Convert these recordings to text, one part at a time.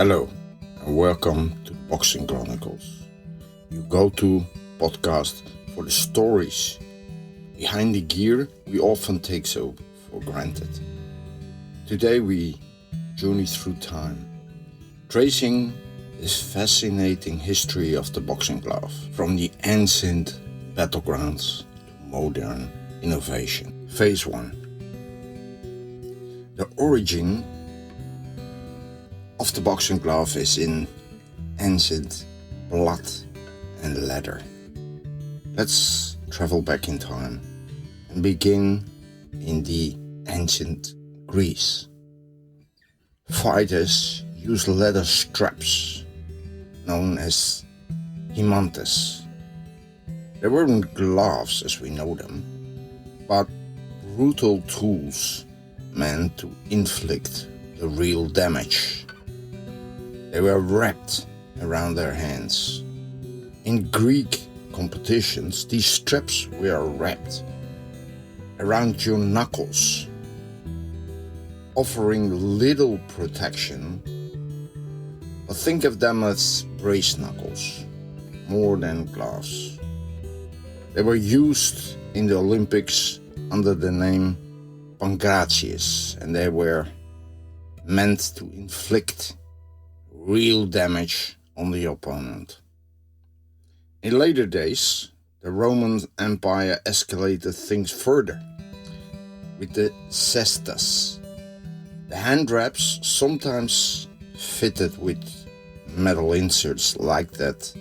Hello and welcome to Boxing Chronicles. You go to podcast for the stories behind the gear we often take so for granted. Today we journey through time, tracing this fascinating history of the boxing glove, from the ancient battlegrounds to modern innovation. Phase 1. The origin of the boxing glove is in ancient blood and leather. Let's travel back in time and begin in the ancient Greece. Fighters used leather straps known as hemantes. They weren't gloves as we know them, but brutal tools meant to inflict the real damage. They were wrapped around their hands. In Greek competitions, these straps were wrapped around your knuckles, offering little protection, but think of them as brace knuckles, more than gloves. They were used in the Olympics under the name Pankratius, and they were meant to inflict real damage on the opponent. In later days, the Roman Empire escalated things further with the cestas. The hand wraps, sometimes fitted with metal inserts like that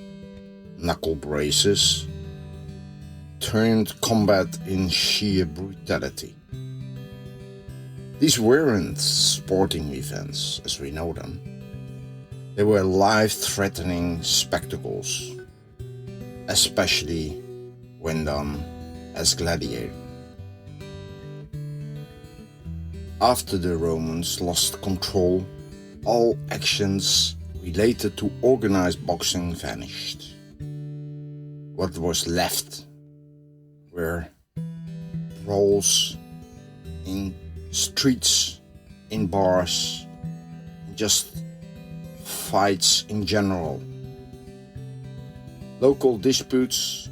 knuckle braces, turned combat in sheer brutality. These weren't sporting events as we know them. They were life-threatening spectacles, especially when done as gladiators. After the Romans lost control, all actions related to organized boxing vanished. What was left were brawls in streets, in bars, just fights in general. Local disputes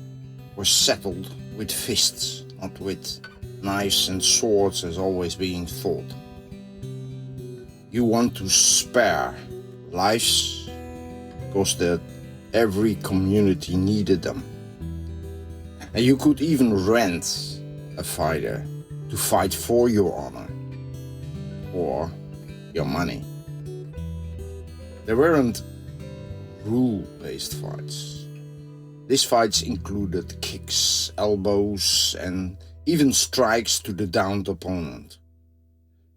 were settled with fists, not with knives and swords as always being thought. You want to spare lives because every community needed them. And you could even rent a fighter to fight for your honor or your money. There weren't rule-based fights. These fights included kicks, elbows, and even strikes to the downed opponent.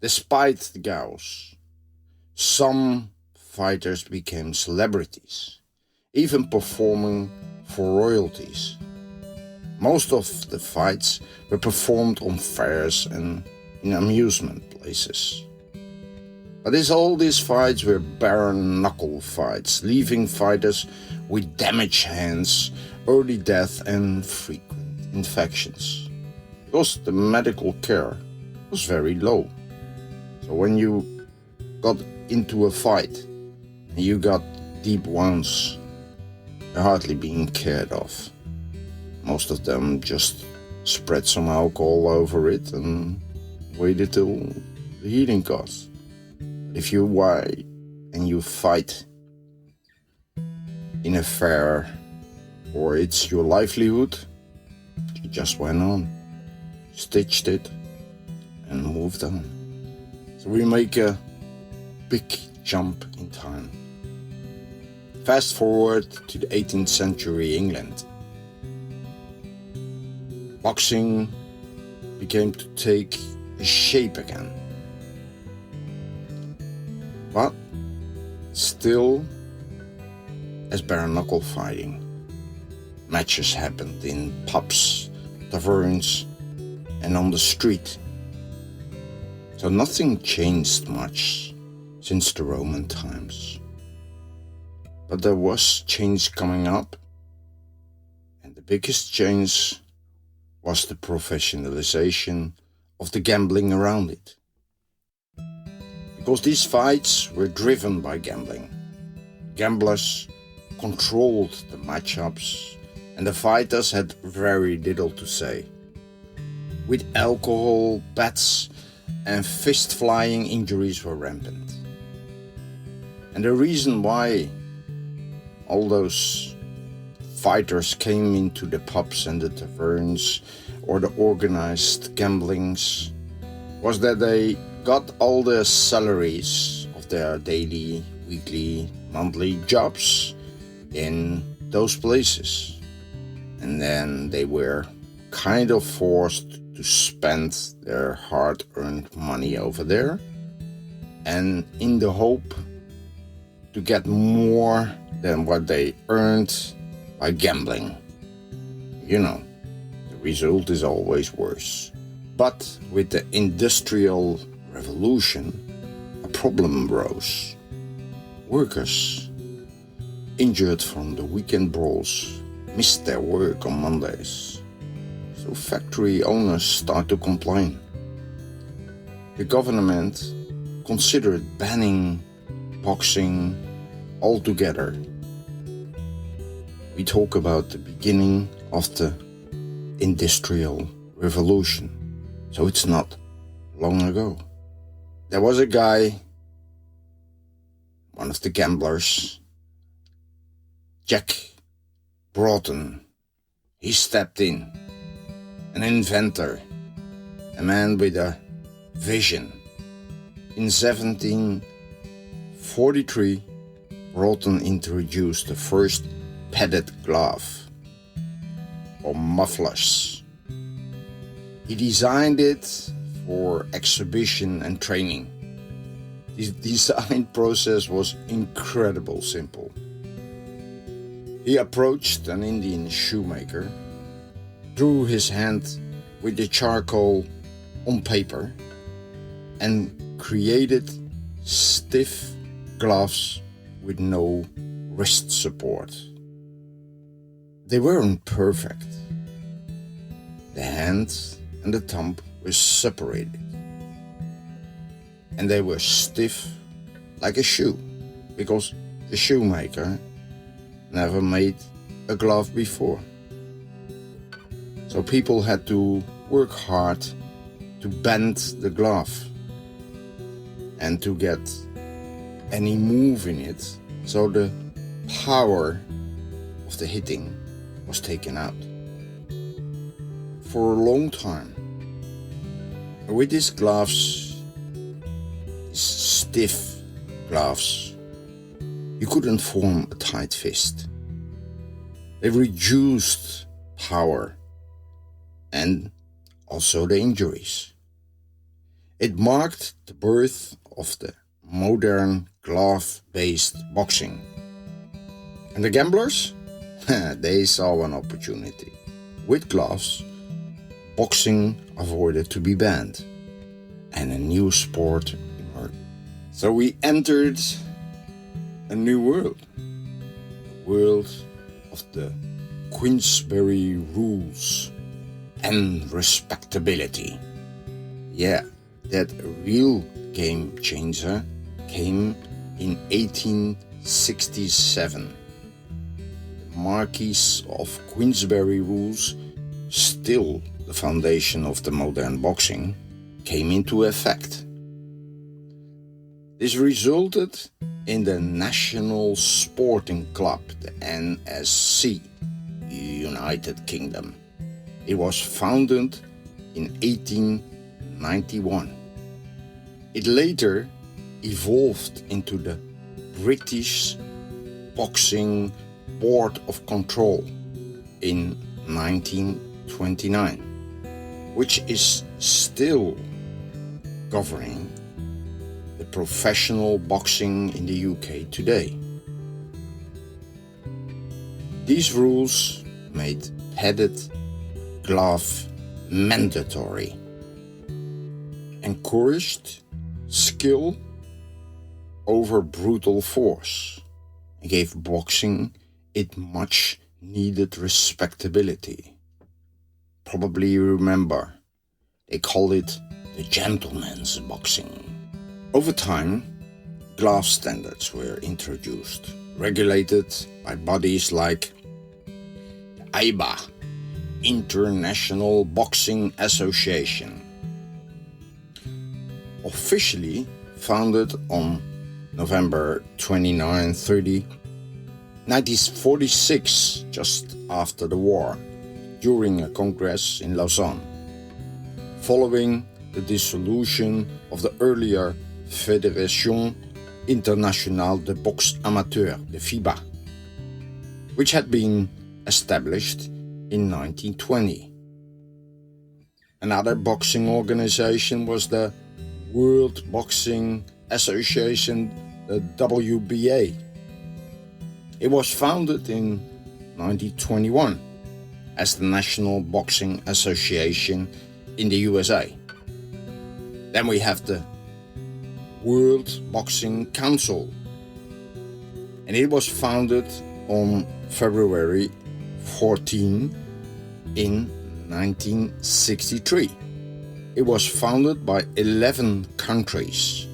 Despite the chaos, some fighters became celebrities, even performing for royalties. Most of the fights were performed on fairs and in amusement places. But all these fights were barren knuckle fights, leaving fighters with damaged hands, early death, and frequent infections, because the medical care was very low. So when you got into a fight and you got deep wounds, they're hardly being cared of. Most of them just spread some alcohol over it and waited till the healing course. If you whine and you fight in a fair or it's your livelihood, you just went on, stitched it and moved on. So we make a big jump in time. Fast forward to the 18th century England. Boxing began to take shape again. But still as bare knuckle fighting. Matches happened in pubs, taverns, and on the street. So nothing changed much since the Roman times. But there was change coming up, and the biggest change was the professionalization of the gambling around it. Because these fights were driven by gambling. Gamblers controlled the matchups, and the fighters had very little to say. With alcohol, bets, and fist-flying, injuries were rampant. And the reason why all those fighters came into the pubs and the taverns or the organized gamblings was that they got all the salaries of their daily, weekly, monthly jobs in those places. And then they were kind of forced to spend their hard-earned money over there, and in the hope to get more than what they earned by gambling. You know, the result is always worse. But with the Industrial Revolution, a problem arose. Workers, injured from the weekend brawls, missed their work on Mondays. So factory owners start to complain. The government considered banning boxing altogether. We talk about the beginning of the Industrial Revolution, so it's not long ago. There was a guy, one of the gamblers, Jack Broughton. He stepped in, an inventor, a man with a vision. In 1743, Broughton introduced the first padded glove, or mufflers. He designed it for exhibition and training. His design process was incredibly simple. He approached an Indian shoemaker, drew his hand with the charcoal on paper, and created stiff gloves with no wrist support. They weren't perfect. The hand and the thumb were separated, and they were stiff like a shoe, because the shoemaker never made a glove before. So people had to work hard to bend the glove and to get any move in it, so the power of the hitting was taken out. For a long time, with these gloves, these stiff gloves, you couldn't form a tight fist. They reduced power and also the injuries. It marked the birth of the modern glove-based boxing. And the gamblers? They saw an opportunity. With gloves, boxing avoided to be banned, and a new sport emerged. So we entered a new world. The world of the Queensberry rules and respectability. Yeah, that real game changer came in 1867. The Marquis of Queensberry rules, still the foundation of the modern boxing, came into effect. This resulted in the National Sporting Club, the NSC, United Kingdom. It was founded in 1891. It later evolved into the British Boxing Board of Control in 1929, which is still governing the professional boxing in the UK today. These rules made padded glove mandatory, encouraged skill over brutal force, and gave boxing its much needed respectability. Probably you remember, they call it the gentleman's boxing. Over time, glove standards were introduced. regulated by bodies like the IBA, International Boxing Association. Officially founded on November 29, 1946, just after the war, during a congress in Lausanne, following the dissolution of the earlier Fédération Internationale de Boxe Amateur, the FIBA, which had been established in 1920. Another boxing organization was the World Boxing Association, the WBA. It was founded in 1921 as the National Boxing Association in the USA. Then we have the World Boxing Council, and it was founded on February 14 in 1963. It was founded by 11 countries: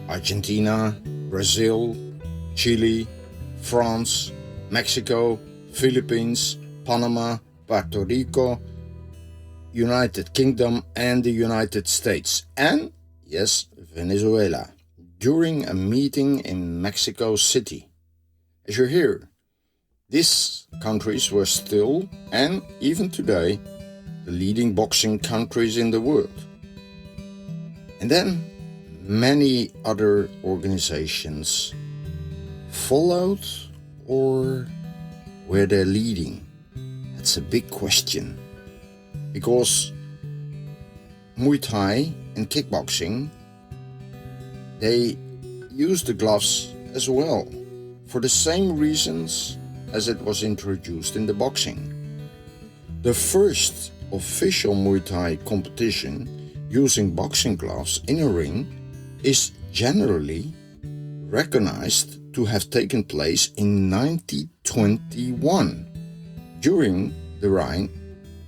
Argentina, Brazil, Chile, France, Mexico, Philippines, Panama, Puerto Rico, United Kingdom, and the United States, and, yes, Venezuela, during a meeting in Mexico City. As you hear, these countries were still, and even today, the leading boxing countries in the world. And then many other organizations followed, or were they leading? That's a big question, because Muay Thai and kickboxing, they use the gloves as well, for the same reasons as it was introduced in the boxing. The first official Muay Thai competition using boxing gloves in a ring is generally recognized to have taken place in 1921 during the reign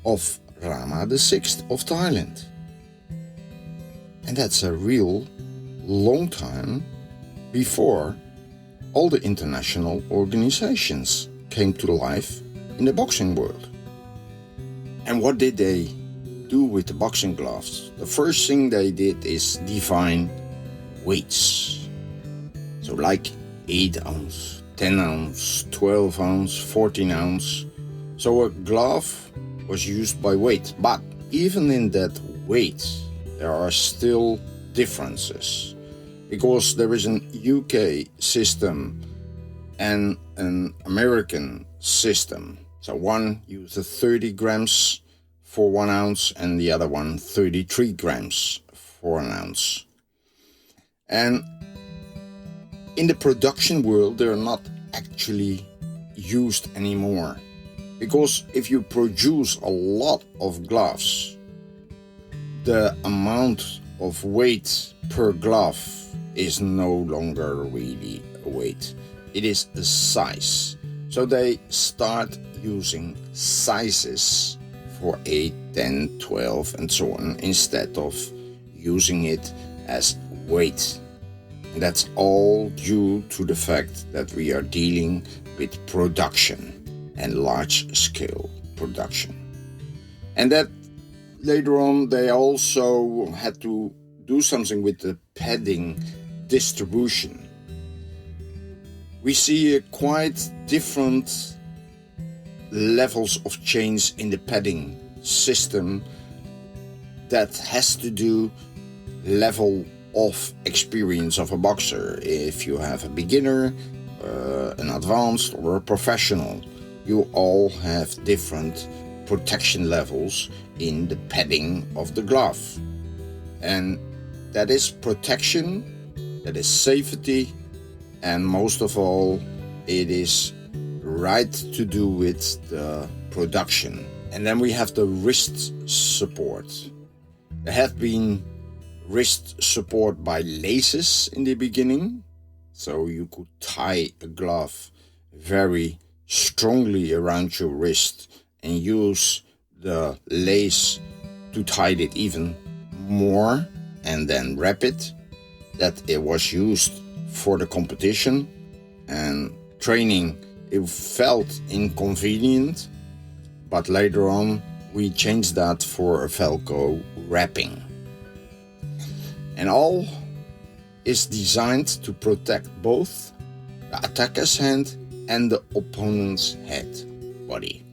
of Rama VI of Thailand. And that's a real long time before all the international organizations came to life in the boxing world. And what did they do with the boxing gloves? The first thing they did is define weights. So like 8 ounce, 10 ounce, 12 ounce, 14 ounce. So a glove was used by weight. But even in that weight, there are still differences, because there is an UK system and an American system. So one uses 30 grams for 1 ounce and the other one 33 grams for 1 ounce. And in the production world, they're not actually used anymore, because if you produce a lot of gloves, the amount of weight per glove is no longer really a weight. It is a size. So they start using sizes for 8, 10, 12 and so on, instead of using it as weight. And that's all due to the fact that we are dealing with production and large-scale production. And that later on they also had to do something with the padding distribution. We see quite different levels of change in the padding system that has to do level of experience of a boxer. If you have a beginner, an advanced or a professional, you all have different protection levels in the padding of the glove. And that is protection, that is safety, and most of all, it is right to do with the production. And then we have the wrist support. There have been wrist support by laces in the beginning, so you could tie a glove very strongly around your wrist and use the lace to tie it even more and then wrap it. That it was used for the competition, and training, it felt inconvenient, but later on we changed that for a Velcro wrapping. And all is designed to protect both the attacker's hand and the opponent's head body.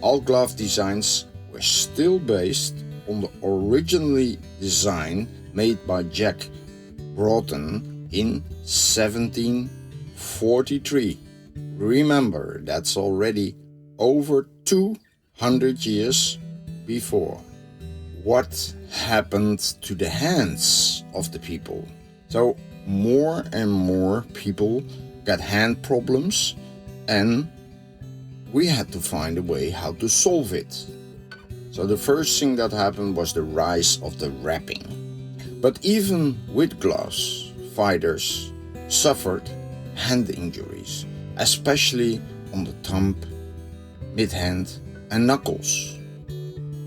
All glove designs were still based on the originally design made by Jack Broughton in 1743. Remember, that's already over 200 years before. What happened to the hands of the people? So more and more people got hand problems, and we had to find a way how to solve it. So the first thing that happened was the rise of the wrapping. But even with gloves, fighters suffered hand injuries, especially on the thumb, mid-hand and knuckles.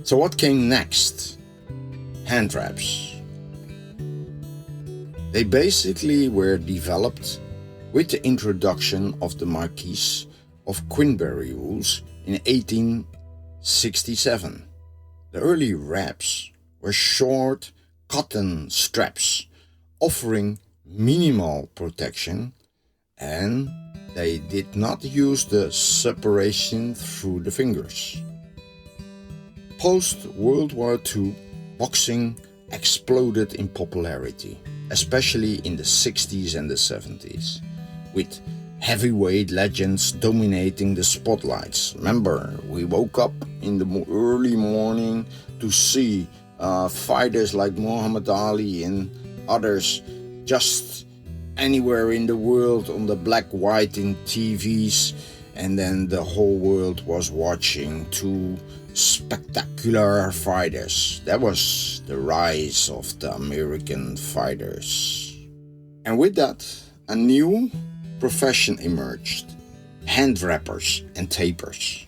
So what came next? Hand wraps. They basically were developed with the introduction of the Marquis of Queensberry rules in 1867. The early wraps were short cotton straps offering minimal protection, and they did not use the separation through the fingers. Post-World War II, boxing exploded in popularity, especially in the 60s and the 70s, with heavyweight legends dominating the spotlights. Remember, we woke up in the early morning to see fighters like Muhammad Ali and others just anywhere in the world on the black-white in TVs, and then the whole world was watching two spectacular fighters. That was the rise of the American fighters. And with that, a new profession emerged: hand wrappers and tapers.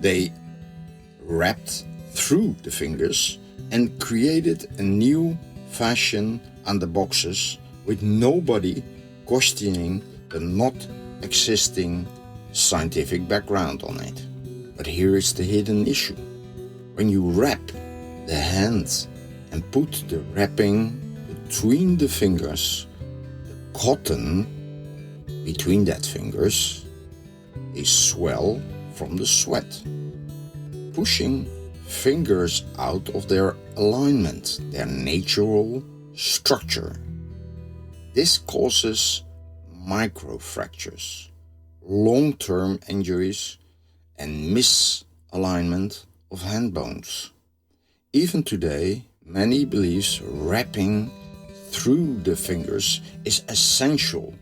They wrapped through the fingers and created a new fashion on the boxes, with nobody questioning the not existing scientific background on it. But here is the hidden issue. When you wrap the hands and put the wrapping between the fingers, the cotton between that fingers is swell from the sweat, pushing fingers out of their alignment, their natural structure. This causes microfractures, long-term injuries, and misalignment of hand bones. Even today, many believe wrapping through the fingers is essential,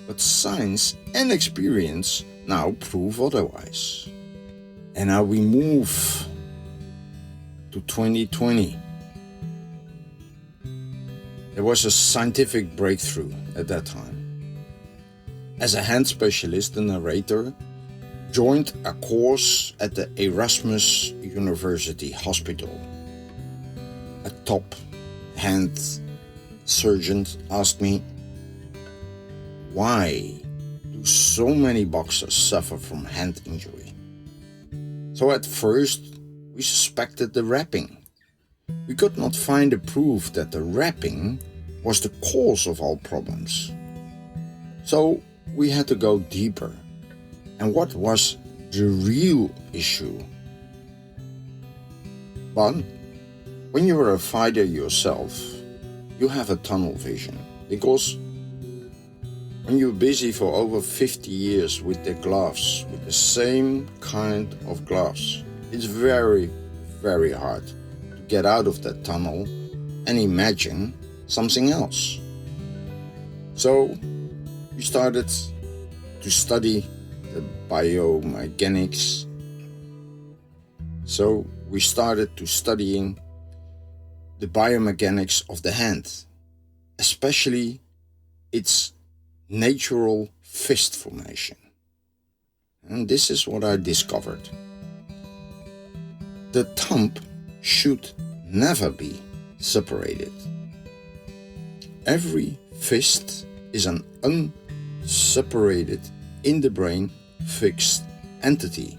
but science and experience now prove otherwise. And now we move to 2020. There was a scientific breakthrough at that time. As a hand specialist, the narrator joined a course at the Erasmus University Hospital. A top hand surgeon asked me, why do so many boxers suffer from hand injury? So at first, we suspected the wrapping. We could not find a proof that the wrapping was the cause of all problems. So we had to go deeper. And what was the real issue? But when you are a fighter yourself, you have a tunnel vision, because when you're busy for over 50 years with the gloves, with the same kind of gloves, it's very, very hard to get out of that tunnel and imagine something else. So we started to study the biomechanics. So we started to studying the biomechanics of the hand, especially its natural fist formation. And this is what I discovered. The thumb should never be separated. Every fist is an separated in the brain fixed entity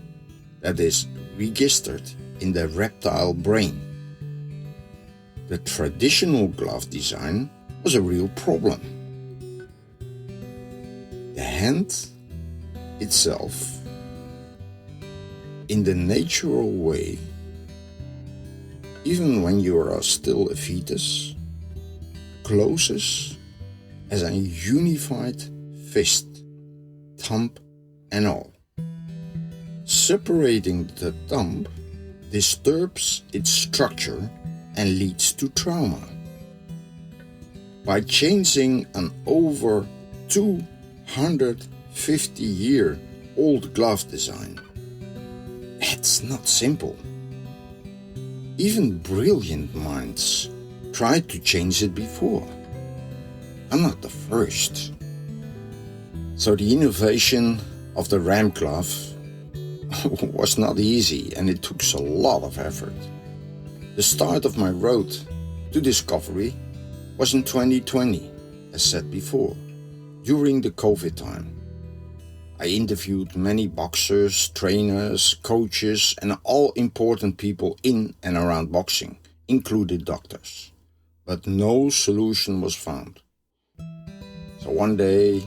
that is registered in the reptile brain. The traditional glove design was a real problem. The hand itself, in the natural way, even when you are still a fetus, closes as a unified fist, thumb and all. Separating the thumb disturbs its structure and leads to trauma. By changing an over 250-year-old glove design, it's not simple. Even brilliant minds tried to change it before. I'm not the first. So the innovation of the RAM glove was not easy, and it took a lot of effort. The start of my road to discovery was in 2020, as said before, during the COVID time. I interviewed many boxers, trainers, coaches, and all important people in and around boxing, including doctors. But no solution was found. So one day,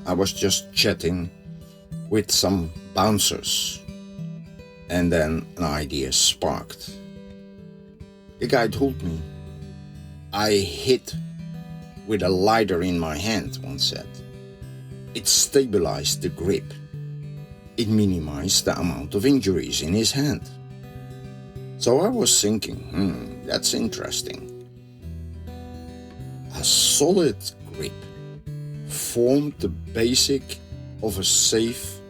I was just chatting with some bouncers, and then an idea sparked. The guy told me, I hit with a lighter in my hand, one said. It stabilized the grip. It minimized the amount of injuries in his hand. So I was thinking, that's interesting. A solid grip formed the basic of a safe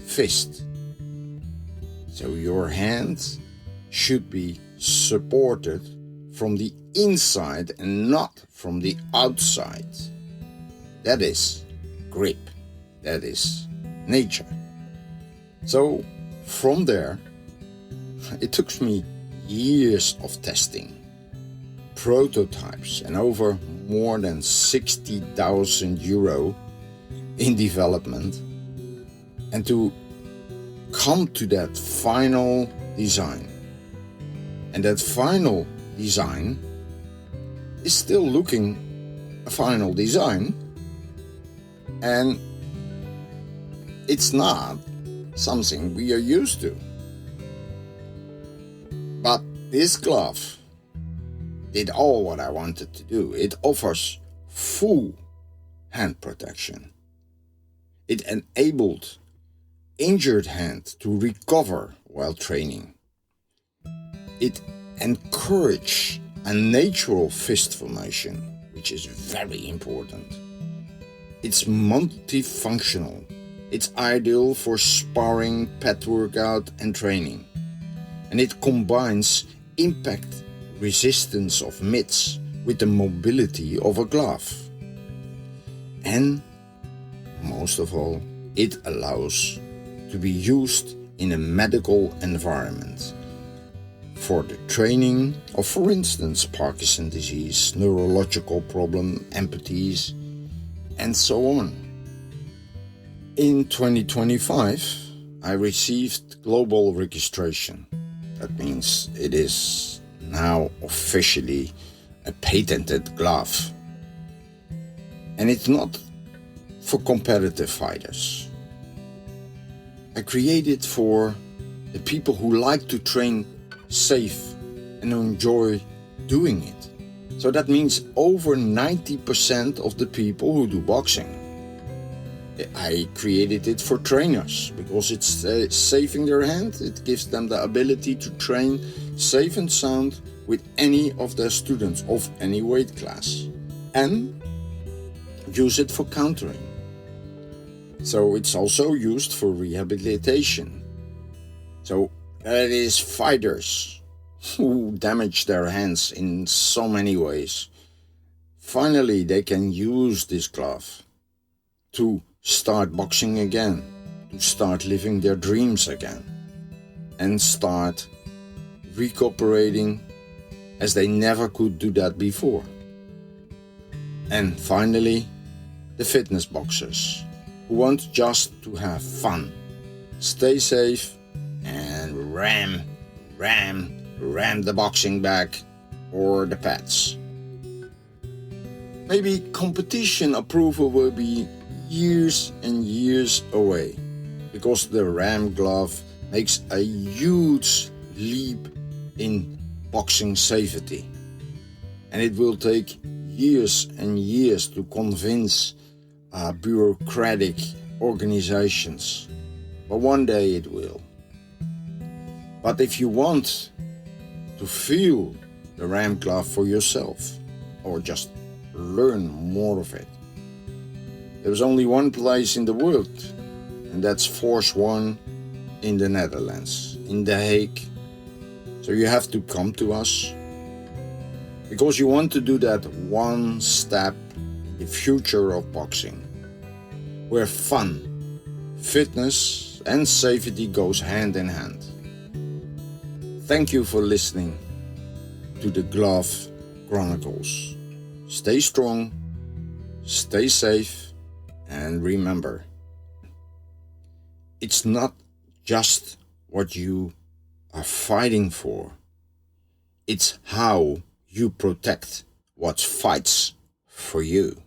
fist. So your hand should be supported from the inside and not from the outside. That is grip. That is nature. So from there, it took me years of testing, prototypes, and over more than 60,000 euro in development, and to come to that final design. And that final design is still looking a final design, and it's not something we are used to. But this glove did all what I wanted to do. It offers full hand protection. It enabled injured hand to recover while training. It encouraged a natural fist formation, which is very important. It's multifunctional. It's ideal for sparring, pet workout, and training. And it combines impact resistance of mitts with the mobility of a glove. And most of all, it allows to be used in a medical environment for the training of, for instance, Parkinson's disease, neurological problem, amputees, and so on. In 2025, I received global registration. That means it is now officially a patented glove. And it's not for competitive fighters. I created for the people who like to train safe and enjoy doing it. So that means over 90% of the people who do boxing. I created it for trainers because it's saving their hand. It gives them the ability to train safe and sound with any of their students of any weight class, and use it for countering. So it's also used for rehabilitation. So that is fighters who damage their hands in so many ways. Finally, they can use this glove to start boxing again, to start living their dreams again, and start recuperating as they never could do that before. And finally, the fitness boxers who want just to have fun. Stay safe and ram the boxing bag or the pads. Maybe competition approval will be years and years away, because the ram glove makes a huge leap in boxing safety. And it will take years and years to convince bureaucratic organizations. But one day it will. But if you want to feel the ram glove for yourself, or just learn more of it, there's only one place in the world, and that's Force One in the Netherlands, in The Hague. So you have to come to us, because you want to do that one step in the future of boxing, where fun, fitness and safety goes hand in hand. Thank you for listening to the Glove Chronicles. Stay strong, stay safe, and remember, it's not just what you are fighting for, it's how you protect what fights for you.